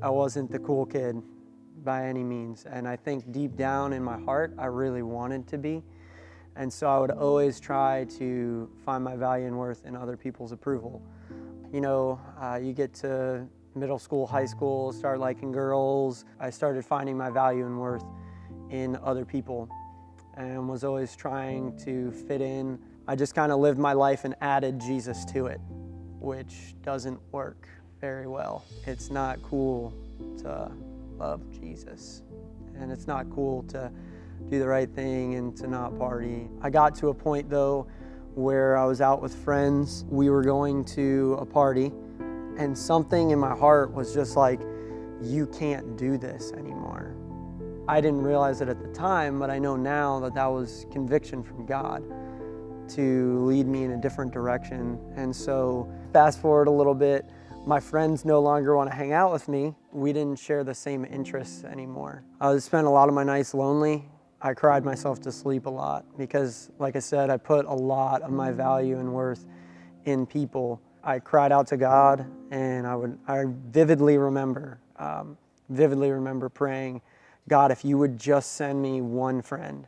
I wasn't the cool kid by any means, and I think deep down in my heart, I really wanted to be. And so I would always try to find my value and worth in other people's approval. You get to middle school, high school, start liking girls. I started finding my value and worth in other people and was always trying to fit in. I just kind of lived my life and added Jesus to it, which doesn't work very well. It's not cool to love Jesus, and it's not cool to do the right thing and to not party. I got to a point though where I was out with friends. We were going to a party and something in my heart was just like, you can't do this anymore. I didn't realize it at the time, but I know now that that was conviction from God to lead me in a different direction. And so fast forward a little bit, my friends no longer want to hang out with me. We didn't share the same interests anymore. I spent a lot of my nights lonely. I cried myself to sleep a lot because, like I said, I put a lot of my value and worth in people. I cried out to God, and I vividly remember praying, God, if you would just send me one friend,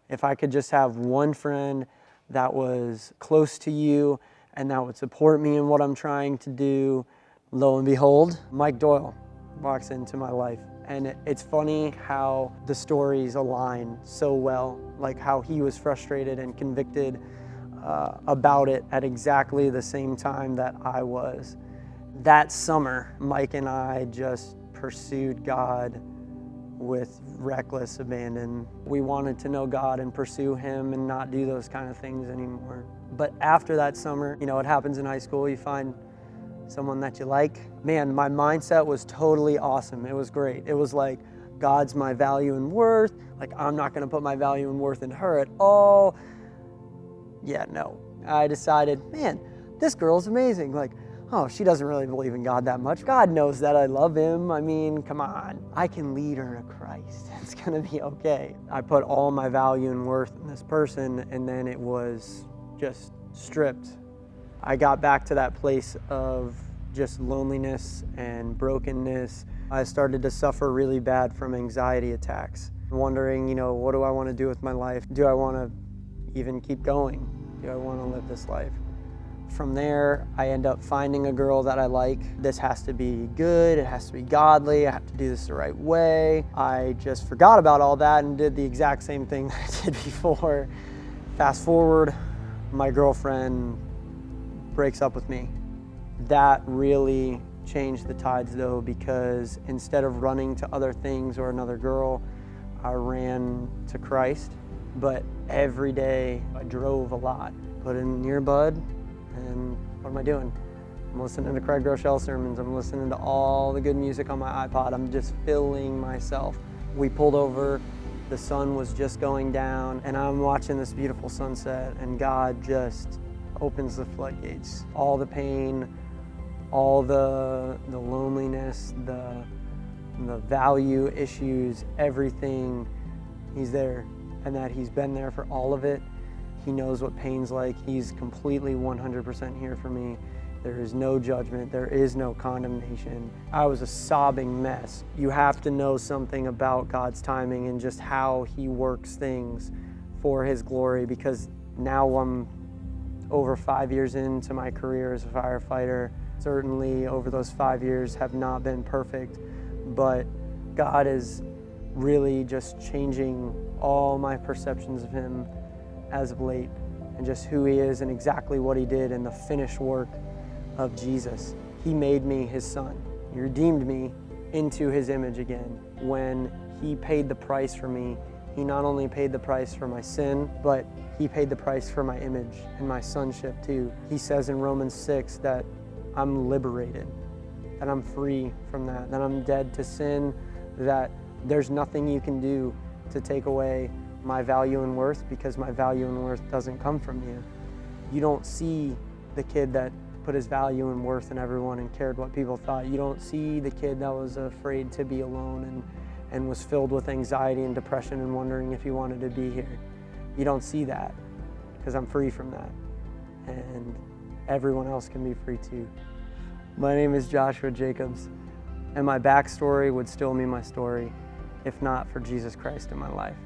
if I could just have one friend that was close to you and that would support me in what I'm trying to do. Lo and behold, Mike Doyle walks into my life. And it's funny how the stories align so well, like how he was frustrated and convicted about it at exactly the same time that I was. That summer, Mike and I just pursued God with reckless abandon. We wanted to know God and pursue Him and not do those kind of things anymore. But after that summer, it happens in high school, you find someone that you like. Man, my mindset was totally awesome. It was great. It was like, God's my value and worth. Like, I'm not gonna put my value and worth in her at all. Yeah, no. I decided, man, this girl's amazing. Like, oh, she doesn't really believe in God that much. God knows that I love Him. I mean, come on. I can lead her to Christ. It's gonna be okay. I put all my value and worth in this person, and then it was just stripped. I got back to that place of just loneliness and brokenness. I started to suffer really bad from anxiety attacks, wondering, what do I want to do with my life? Do I want to even keep going? Do I want to live this life? From there, I end up finding a girl that I like. This has to be good, it has to be godly, I have to do this the right way. I just forgot about all that and did the exact same thing that I did before. Fast forward, my girlfriend breaks up with me. That really changed the tides though, because instead of running to other things or another girl, I ran to Christ. But every day I drove a lot, put in an earbud, and what am I doing? I'm listening to Craig Groeschel sermons, I'm listening to all the good music on my iPod, I'm just filling myself. We pulled over, the sun was just going down, and I'm watching this beautiful sunset, and God just opens the floodgates. All the pain, all the loneliness, the value issues, everything, He's there. And that He's been there for all of it. He knows what pain's like. He's completely 100% here for me. There is no judgment. There is no condemnation. I was a sobbing mess. You have to know something about God's timing and just how He works things for His glory, because now I'm over 5 years into my career as a firefighter. Certainly over those 5 years have not been perfect, but God is really just changing all my perceptions of Him as of late, and just who He is and exactly what He did and the finished work of Jesus. He made me His son. He redeemed me into His image again. When He paid the price for me, He not only paid the price for my sin, but He paid the price for my image and my sonship too. He says in Romans 6 that I'm liberated, that I'm free from that I'm dead to sin, that there's nothing you can do to take away my value and worth, because my value and worth doesn't come from you. You don't see the kid that put his value and worth in everyone and cared what people thought. You don't see the kid that was afraid to be alone and was filled with anxiety and depression and wondering if he wanted to be here. You don't see that, because I'm free from that. And everyone else can be free too. My name is Joshua Jacobs. and my backstory would still be my story if not for Jesus Christ in my life.